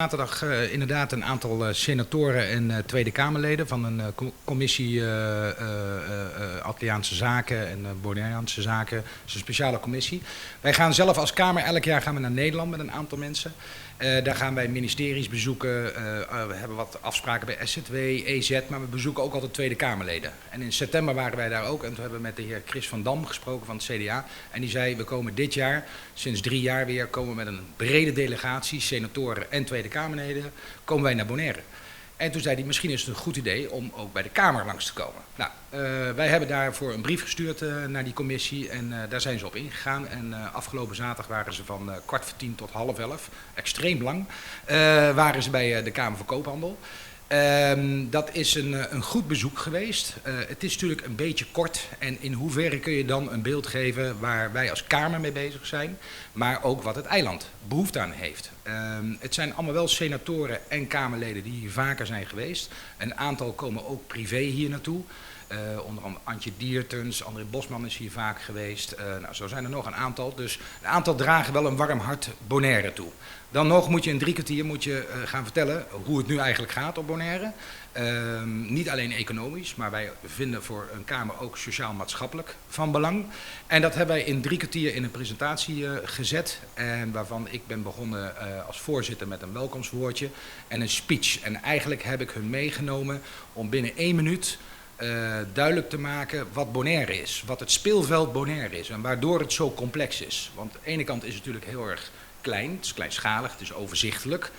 Zaterdag inderdaad een aantal senatoren en Tweede Kamerleden van een commissie Antilliaanse Zaken en Bonaireaanse Zaken. Dat is een speciale commissie. Wij gaan zelf als Kamer, elk jaar gaan we naar Nederland met een aantal mensen. Daar gaan wij ministeries bezoeken, we hebben wat afspraken bij SZW, EZ, maar we bezoeken ook altijd Tweede Kamerleden. En in september waren wij daar ook en toen hebben we met de heer Chris van Dam gesproken van het CDA. En die zei, we komen dit jaar, sinds 3 jaar weer, komen met een brede delegatie, senatoren en Tweede Kamerleden, komen wij naar Bonaire. En toen zei hij, misschien is het een goed idee om ook bij de Kamer langs te komen. Nou, wij hebben daarvoor een brief gestuurd naar die commissie en daar zijn ze op ingegaan. En afgelopen zaterdag waren ze van 9:45 tot 10:30, extreem lang, waren ze bij de Kamer van Koophandel. Dat is een goed bezoek geweest. Het is natuurlijk een beetje kort en in hoeverre kun je dan een beeld geven waar wij als Kamer mee bezig zijn, maar ook wat het eiland behoefte aan heeft. Het zijn allemaal wel senatoren en Kamerleden die hier vaker zijn geweest. Een aantal komen ook privé hier naartoe. Onder andere Antje Diertens, André Bosman is hier vaak geweest. Nou, zo zijn er nog een aantal. Dus een aantal dragen wel een warm hart Bonaire toe. Dan nog moet je in 3 kwartier gaan vertellen hoe het nu eigenlijk gaat op Bonaire. Niet alleen economisch, maar wij vinden voor een Kamer ook sociaal-maatschappelijk van belang. En dat hebben wij in 3 kwartier in een presentatie gezet. En waarvan ik ben begonnen als voorzitter met een welkomstwoordje en een speech. En eigenlijk heb ik hun meegenomen om binnen 1 minuut duidelijk te maken wat Bonaire is. Wat het speelveld Bonaire is en waardoor het zo complex is. Want aan de ene kant is het natuurlijk heel erg klein, het is kleinschalig, het is overzichtelijk.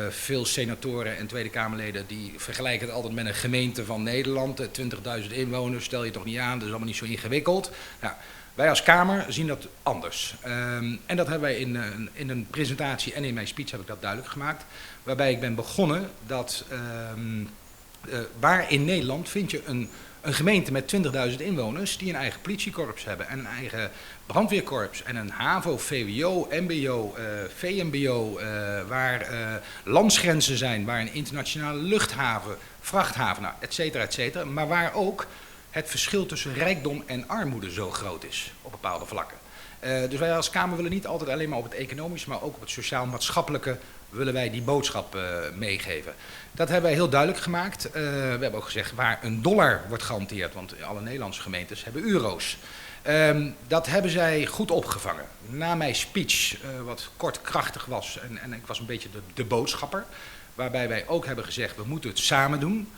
Veel senatoren en Tweede Kamerleden die vergelijken het altijd met een gemeente van Nederland. 20.000 inwoners, stel je toch niet aan, dat is allemaal niet zo ingewikkeld. Nou, wij als Kamer zien dat anders. En dat hebben wij in een presentatie en in mijn speech heb ik dat duidelijk gemaakt. Waarbij ik ben begonnen dat waar in Nederland vind je een gemeente met 20.000 inwoners die een eigen politiekorps hebben en een eigen brandweerkorps en een HAVO, VWO, MBO, VMBO, waar landsgrenzen zijn, waar een internationale luchthaven, vrachthaven, nou, et cetera, maar waar ook het verschil tussen rijkdom en armoede zo groot is op bepaalde vlakken. Dus wij als Kamer willen niet altijd alleen maar op het economische, maar ook op het sociaal-maatschappelijke willen wij die boodschap meegeven. Dat hebben wij heel duidelijk gemaakt. We hebben ook gezegd waar $1 wordt gehanteerd, want alle Nederlandse gemeentes hebben euro's. Dat hebben zij goed opgevangen. Na mijn speech, wat kort krachtig was, en ik was een beetje de boodschapper, waarbij wij ook hebben gezegd, we moeten het samen doen.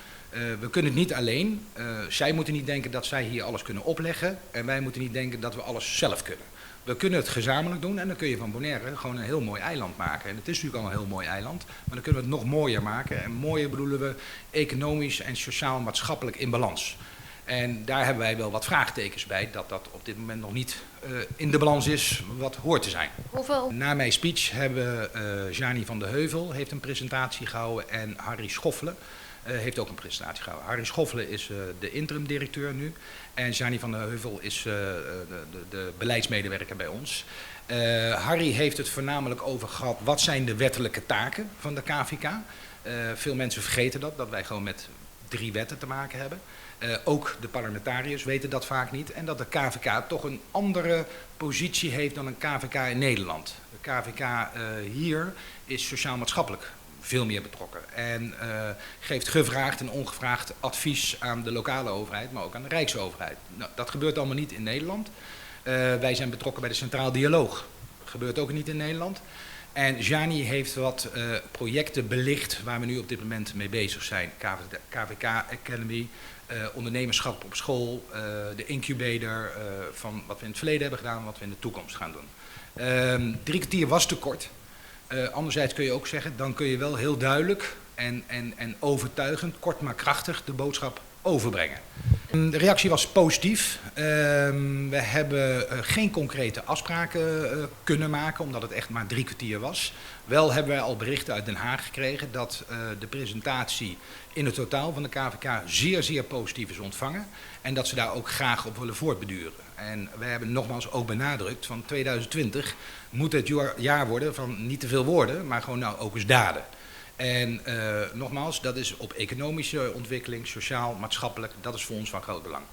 We kunnen het niet alleen. Zij moeten niet denken dat zij hier alles kunnen opleggen en wij moeten niet denken dat we alles zelf kunnen. We kunnen het gezamenlijk doen en dan kun je van Bonaire gewoon een heel mooi eiland maken. En het is natuurlijk al een heel mooi eiland, maar dan kunnen we het nog mooier maken. En mooier bedoelen we economisch en sociaal-maatschappelijk in balans. En daar hebben wij wel wat vraagtekens bij, dat dat op dit moment nog niet in de balans is wat hoort te zijn. Hoeveel? Na mijn speech hebben Jani van de Heuvel heeft een presentatie gehouden en Harry Schoffelen heeft ook een presentatie gehouden. Harry Schoffelen is de interim-directeur nu en Jani van der Heuvel is de beleidsmedewerker bij ons. Harry heeft het voornamelijk over gehad, wat zijn de wettelijke taken van de KVK? Veel mensen vergeten dat wij gewoon met 3 wetten te maken hebben. Ook de parlementariërs weten dat vaak niet. En dat de KVK toch een andere positie heeft dan een KVK in Nederland. De KVK hier is sociaal-maatschappelijk veel meer betrokken. En geeft gevraagd en ongevraagd advies aan de lokale overheid, maar ook aan de Rijksoverheid. Nou, dat gebeurt allemaal niet in Nederland. Wij zijn betrokken bij de Centraal Dialoog. Dat gebeurt ook niet in Nederland. En Jani heeft wat projecten belicht waar we nu op dit moment mee bezig zijn. KVK Academy, ondernemerschap op school, de incubator van wat we in het verleden hebben gedaan en wat we in de toekomst gaan doen. 3 kwartier was te kort. Anderzijds kun je ook zeggen, dan kun je wel heel duidelijk en overtuigend, kort maar krachtig, de boodschap overbrengen. De reactie was positief. We hebben geen concrete afspraken kunnen maken, omdat het echt maar 3 kwartier was. Wel hebben wij al berichten uit Den Haag gekregen dat de presentatie in het totaal van de KVK zeer, zeer positief is ontvangen. En dat ze daar ook graag op willen voortbeduren. En wij hebben nogmaals ook benadrukt, van 2020 moet het jaar worden van niet te veel woorden, maar gewoon nou ook eens daden. En nogmaals, dat is op economische ontwikkeling, sociaal, maatschappelijk, dat is voor ons van groot belang.